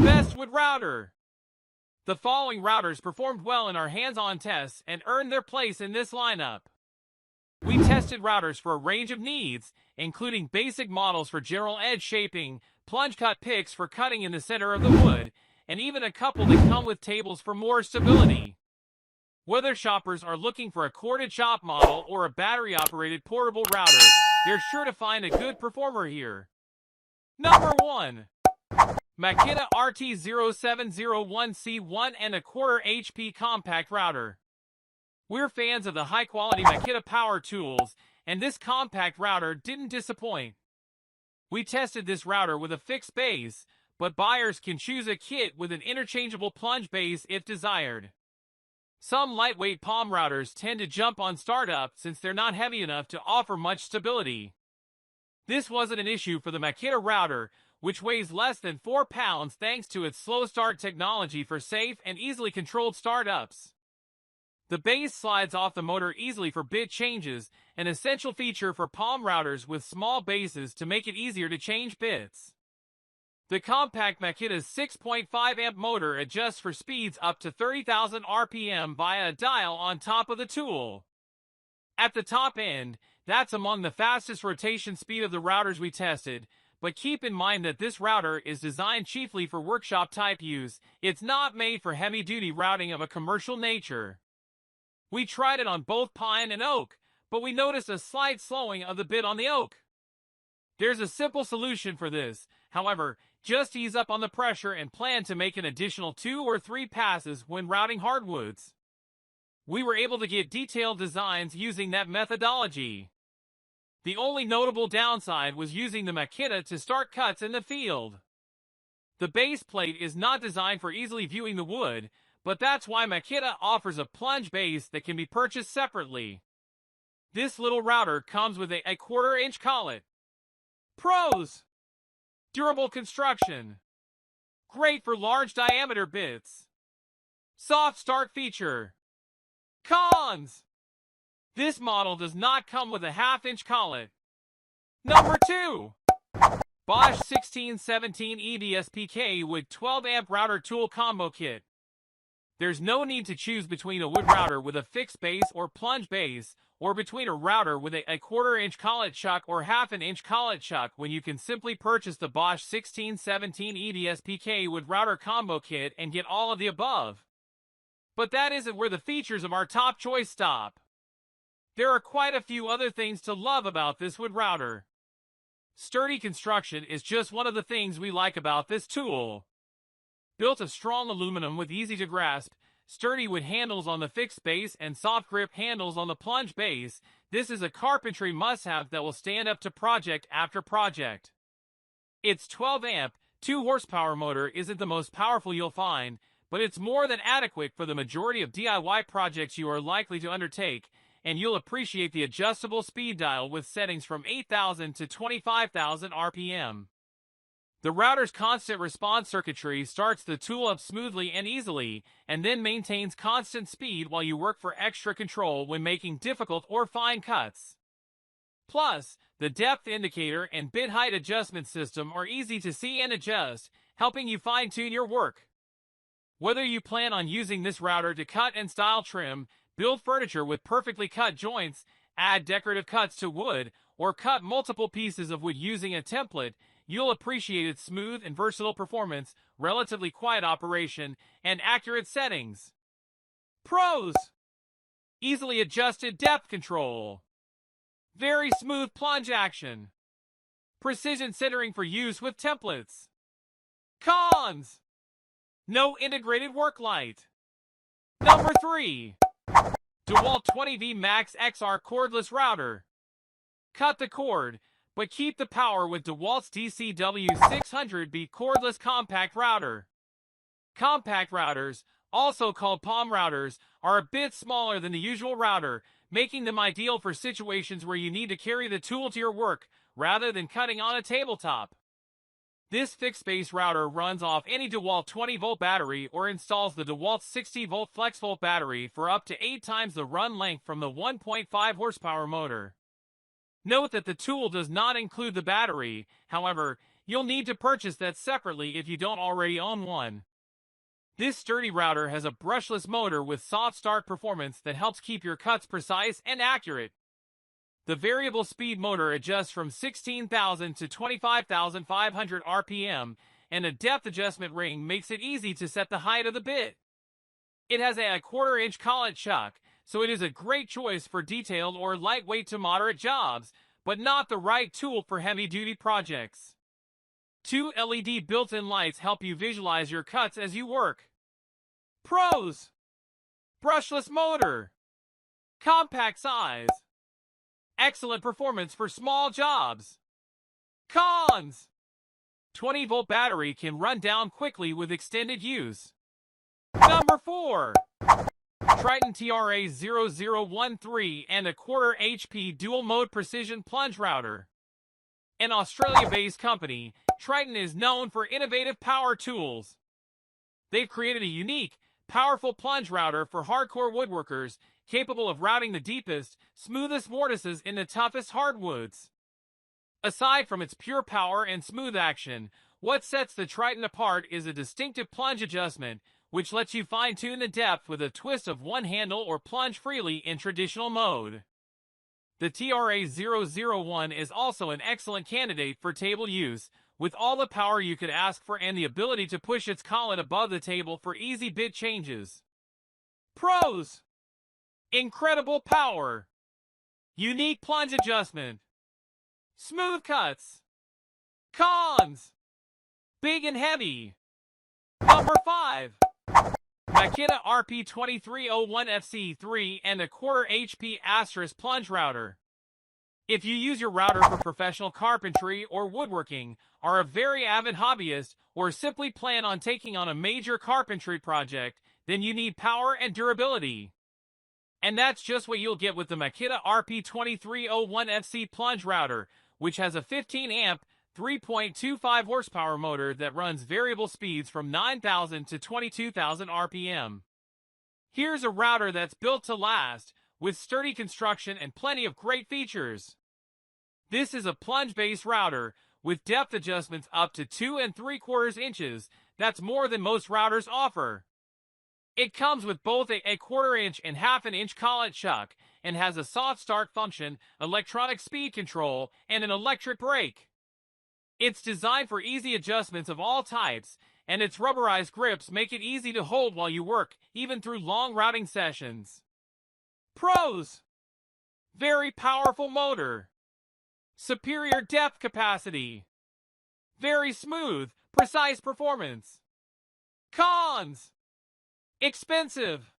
Best wood router. The following routers performed well in our hands-on tests and earned their place in this lineup. We tested routers for a range of needs, including basic models for general edge shaping, plunge cut picks for cutting in the center of the wood, and even a couple that come with tables for more stability. Whether shoppers are looking for a corded shop model or a battery-operated portable router, they're sure to find a good performer here. Number 1. Makita RT0701C 1¼ HP Compact Router. We're fans of the high-quality Makita power tools, and this compact router didn't disappoint. We tested this router with a fixed base, but buyers can choose a kit with an interchangeable plunge base if desired. Some lightweight palm routers tend to jump on startup since they're not heavy enough to offer much stability. This wasn't an issue for the Makita router, which weighs less than 4 pounds thanks to its slow start technology for safe and easily controlled startups. The base slides off the motor easily for bit changes, an essential feature for palm routers with small bases to make it easier to change bits. The compact Makita's 6.5 amp motor adjusts for speeds up to 30,000 RPM via a dial on top of the tool. At the top end, that's among the fastest rotation speed of the routers we tested, but keep in mind that this router is designed chiefly for workshop type use. It's not made for heavy-duty routing of a commercial nature. We tried it on both pine and oak, but we noticed a slight slowing of the bit on the oak. There's a simple solution for this, however, just ease up on the pressure and plan to make an additional 2 or 3 passes when routing hardwoods. We were able to get detailed designs using that methodology. The only notable downside was using the Makita to start cuts in the field. The base plate is not designed for easily viewing the wood, but that's why Makita offers a plunge base that can be purchased separately. This little router comes with a 1/4 inch collet. Pros: durable construction, great for large diameter bits, soft start feature. Cons: this model does not come with a 1/2 inch collet. Number 2. Bosch 1617 EDSPK with 12 amp router tool combo kit. There's no need to choose between a wood router with a fixed base or plunge base, or between a router with a 1/4 inch collet chuck or 1/2 inch collet chuck when you can simply purchase the Bosch 1617 EDSPK wood router combo kit and get all of the above. But that isn't where the features of our top choice stop. There are quite a few other things to love about this wood router. Sturdy construction is just one of the things we like about this tool. Built of strong aluminum with easy-to-grasp, sturdy wood handles on the fixed base and soft grip handles on the plunge base, this is a carpentry must-have that will stand up to project after project. Its 12 amp, 2 horsepower motor isn't the most powerful you'll find, but it's more than adequate for the majority of DIY projects you are likely to undertake, and you'll appreciate the adjustable speed dial with settings from 8,000 to 25,000 RPM. The router's constant response circuitry starts the tool up smoothly and easily, and then maintains constant speed while you work for extra control when making difficult or fine cuts. Plus, the depth indicator and bit height adjustment system are easy to see and adjust, helping you fine-tune your work. Whether you plan on using this router to cut and style trim, build furniture with perfectly cut joints, add decorative cuts to wood, or cut multiple pieces of wood using a template, you'll appreciate its smooth and versatile performance, relatively quiet operation, and accurate settings. Pros: easily adjusted depth control, very smooth plunge action, precision centering for use with templates. Cons: no integrated work light. Number 3. DeWalt 20V Max XR Cordless Router. Cut the cord, but keep the power with DeWalt's DCW600B Cordless Compact Router. Compact routers, also called palm routers, are a bit smaller than the usual router, making them ideal for situations where you need to carry the tool to your work, rather than cutting on a tabletop. This fixed-base router runs off any DeWalt 20-volt battery or installs the DeWalt 60-volt FlexVolt battery for up to 8 times the run length from the 1.5 horsepower motor. Note that the tool does not include the battery, however, you'll need to purchase that separately if you don't already own one. This sturdy router has a brushless motor with soft start performance that helps keep your cuts precise and accurate. The variable speed motor adjusts from 16,000 to 25,500 RPM, and a depth adjustment ring makes it easy to set the height of the bit. It has a 1/4 inch collet chuck, so it is a great choice for detailed or lightweight to moderate jobs, but not the right tool for heavy-duty projects. 2 LED built-in lights help you visualize your cuts as you work. Pros: brushless motor, compact size, excellent performance for small jobs. Cons: 20-volt battery can run down quickly with extended use. Number 4. Triton TRA0013 and 1/4 HP dual-mode precision plunge router. An Australia-based company, Triton is known for innovative power tools. They've created a unique, powerful plunge router for hardcore woodworkers, capable of routing the deepest, smoothest mortises in the toughest hardwoods. Aside from its pure power and smooth action, what sets the Triton apart is a distinctive plunge adjustment, which lets you fine-tune the depth with a twist of one handle or plunge freely in traditional mode. The TRA001 is also an excellent candidate for table use, with all the power you could ask for and the ability to push its collet above the table for easy bit changes. Pros: incredible power, unique plunge adjustment, smooth cuts. Cons: big and heavy. Number 5. Makita RP2301FC3 and 1/4 HP * plunge router. If you use your router for professional carpentry or woodworking, are a very avid hobbyist, or simply plan on taking on a major carpentry project, then you need power and durability. And that's just what you'll get with the Makita RP2301FC plunge router, which has a 15-amp, 3.25 horsepower motor that runs variable speeds from 9,000 to 22,000 RPM. Here's a router that's built to last, with sturdy construction and plenty of great features. This is a plunge-based router, with depth adjustments up to 2 3/4 inches. That's more than most routers offer. It comes with both a 1/4 inch and 1/2 inch collet chuck, and has a soft start function, electronic speed control, and an electric brake. It's designed for easy adjustments of all types, and its rubberized grips make it easy to hold while you work, even through long routing sessions. Pros: very powerful motor, superior depth capacity, very smooth, precise performance. Cons: expensive,